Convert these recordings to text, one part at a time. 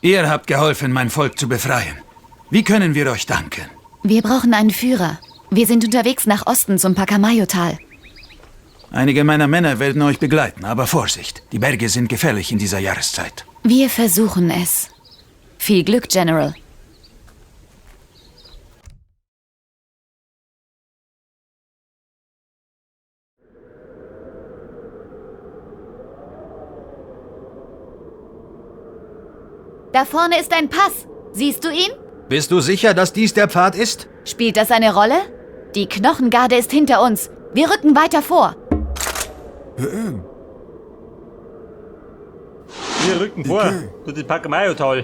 Ihr habt geholfen, mein Volk zu befreien. Wie können wir euch danken? Wir brauchen einen Führer. Wir sind unterwegs nach Osten zum Pacamayo-Tal. Einige meiner Männer werden euch begleiten, aber Vorsicht. Die Berge sind gefährlich in dieser Jahreszeit. Wir versuchen es. Viel Glück, General. Da vorne ist ein Pass. Siehst du ihn? Bist du sicher, dass dies der Pfad ist? Spielt das eine Rolle? Die Knochengarde ist hinter uns. Wir rücken weiter vor. Wir rücken vor. Durch den Pacamayo-Tal.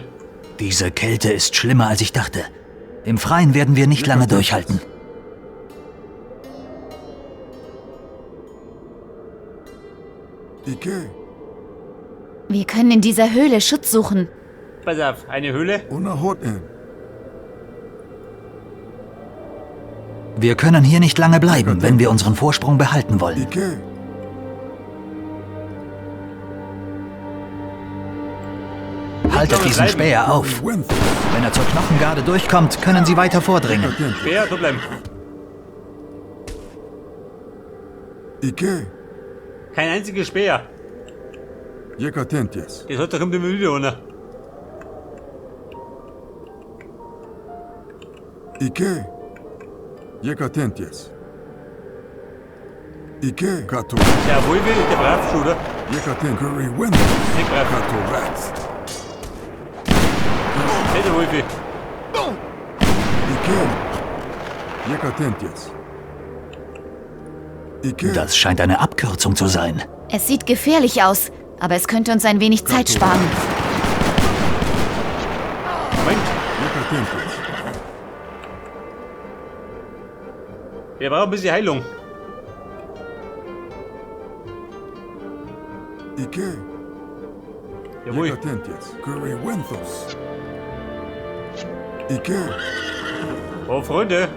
Diese Kälte ist schlimmer, als ich dachte. Im Freien werden wir nicht lange durchhalten. Wir können in dieser Höhle Schutz suchen. Pass auf, eine Höhle. Wir können hier nicht lange bleiben, wenn wir unseren Vorsprung behalten wollen. Haltet diesen Späher auf. Wenn er zur Knochengarde durchkommt, können sie weiter vordringen. Späher, da bleiben. Kein einziger Späher. Das hat doch immer wieder einer. Der Wolfe, der braucht schon, oder? Nicht brav. Hey, der Wolfe. Das scheint eine Abkürzung zu sein. Es sieht gefährlich aus, aber es könnte uns ein wenig Zeit sparen. Moment. Wir brauchen ein bisschen Heilung. Jawohl. Oh, Freunde.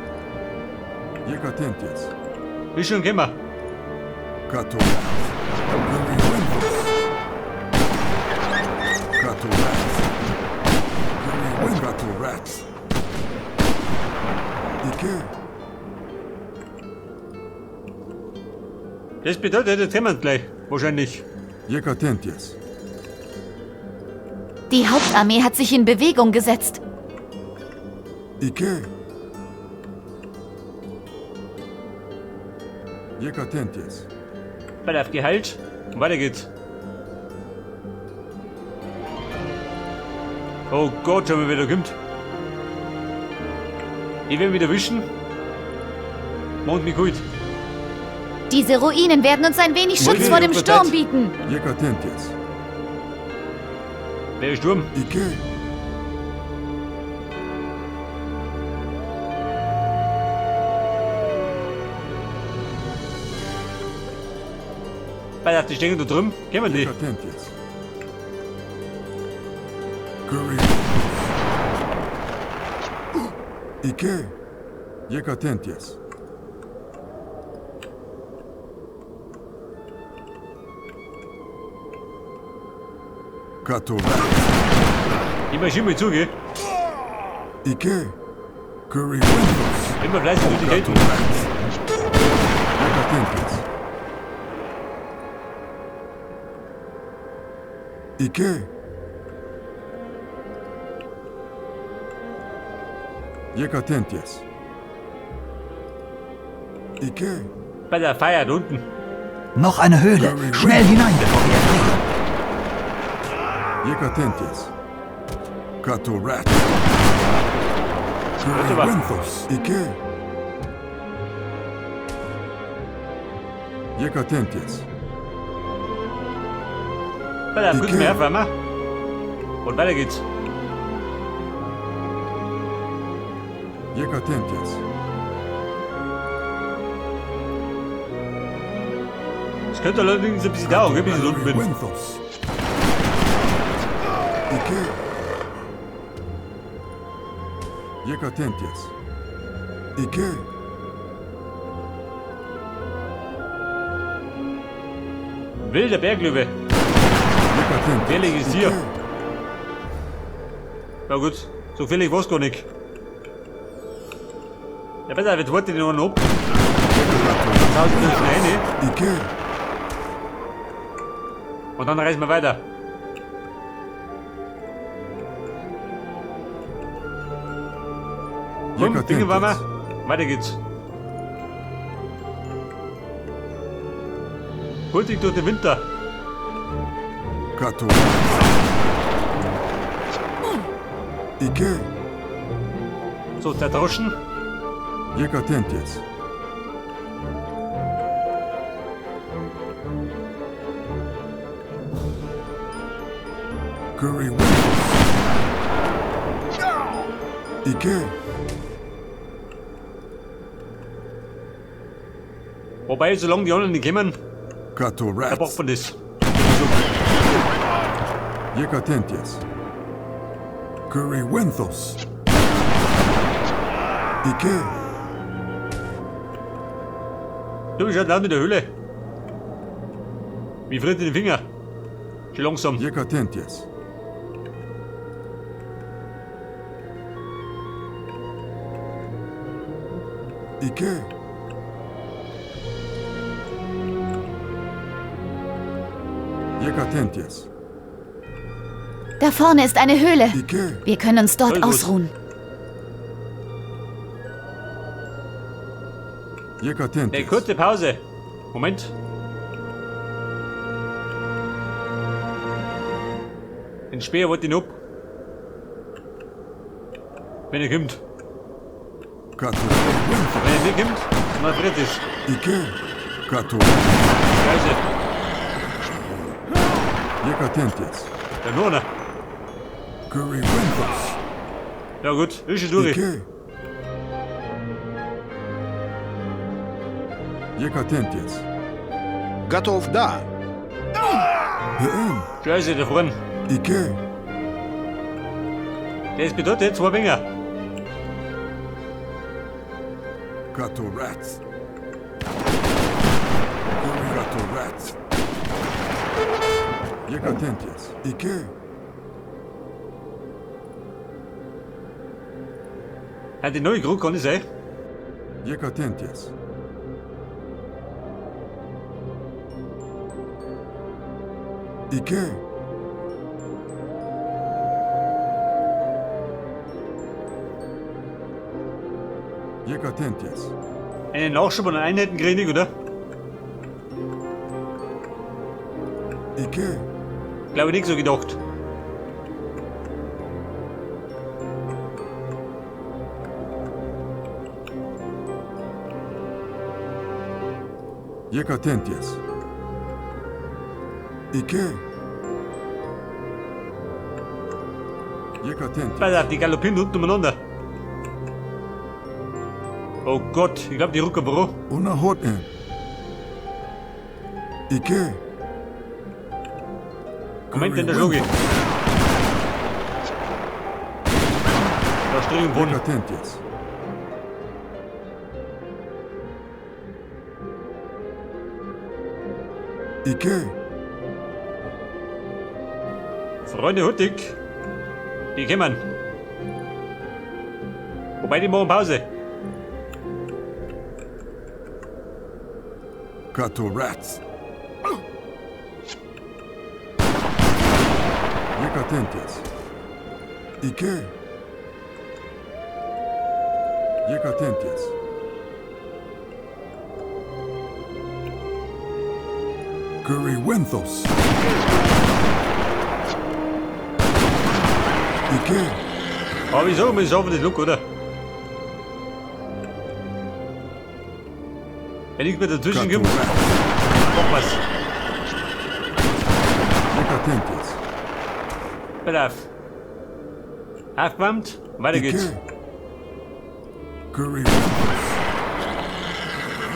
Wie schon gekommen? Das bedeutet, jetzt kommen wir gleich. Wahrscheinlich. Die Hauptarmee hat sich in Bewegung gesetzt. Ball auf Gehalt und weiter geht's. Oh Gott, schau mal, wer da kommt. Ich will ihn wieder wischen. Mond mich gut. Diese Ruinen werden uns ein wenig Schutz vor dem Sturm bieten. Wer ist Sturm? Ball auf die Stängel da drüben. Gehen wir nicht. Immer Schimmel zu, gell? Immer fleißig durch die Kälte. Bei der Feier da unten. Noch eine Höhle. Schnell hinein, bevor wir erfrieren. Bei der kurz mehr Wärme. Und weiter geht's. Es könnte allerdings ein bisschen dauern, bis ich unten bin. Wilder Berglöwe. Wer liegt es hier? Ja gut, so viel ich weiß gar nicht. Ja, pass auf, jetzt warte ich noch ab. Schau ich das rein, Ike. und dann reisen wir weiter. Komm, Dinge waren wir. Weiter geht's. Holt dich durch den Winter. Kato. Ike. So, zertauschen. Jekatentjes. Curry Wills. Ike. Wobei, solange die anderen nicht kommen, Kato da braucht Rats. man das. Jekatentjes. Curry Winthos. Ike. Du bist halt laut mit der Höhle. Wie friert in den Finger. Schon langsam. Jekatentjes. Ike. Jekatentjes. Da vorne ist eine Höhle. Ike. Wir können uns dort Voll gut. ausruhen. Ne, Jekatentjes. kurze Pause. Moment. Den Speer wollte ich noch ab. Wenn er kommt. Kato. Wenn er nicht kommt, dann friert es. Ike. Kato. Scheiße. Jekatentjes. Ja, nur einer. Curry Winthos. Ja gut, ist schon durch. Ike. Jekatentjes. Готов, да. Beim. Scheiße, da vorne. Ike. Der ist bedeutet 2 Finger. Kato Rats. Kato Rats. Jekatentjes. Ike. Hat die neue Krug, kann ich sein? Jekatentjes. Ike. Jekatentjes. Einen Nachschub und einen Einheiten kriege ich, oder? Ike. Glaube ich nicht so gedacht. Jekatentjes. Ike. Jekatentjes. Pass auf, die galoppieren unten umeinander. Oh Gott, ich glaube, die rücken Büro. Una hot en. Ike. Moment, in der Schluge. Da stehen Wunden. Jekatentjes. Ike. Freunde Huttig, die kommen. Wobei die machen Pause. Kato Rats. Jekatentjes. Ike. Jekatentjes. Curry Winthos. Ike. Aber wieso? Wir schaffen das Look, oder? Wenn ich mir dazwischen Kato komme, Rats. mach was. Jekatentjes. Pass auf. Aufgewärmt, weiter geht's. Ike. Curry Winthos.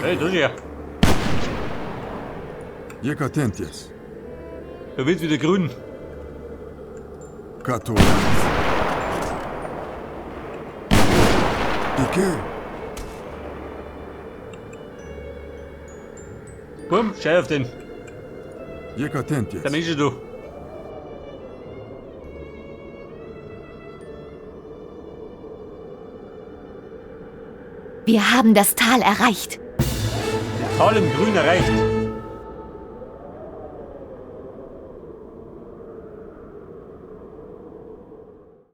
Hey, du ja. Jekatentjes. Du willst wieder grün. Kato Rats. Ike. Bumm, schau auf den. Jekatentjes. Da bist du. Wir haben das Tal erreicht. Tal im Grün erreicht.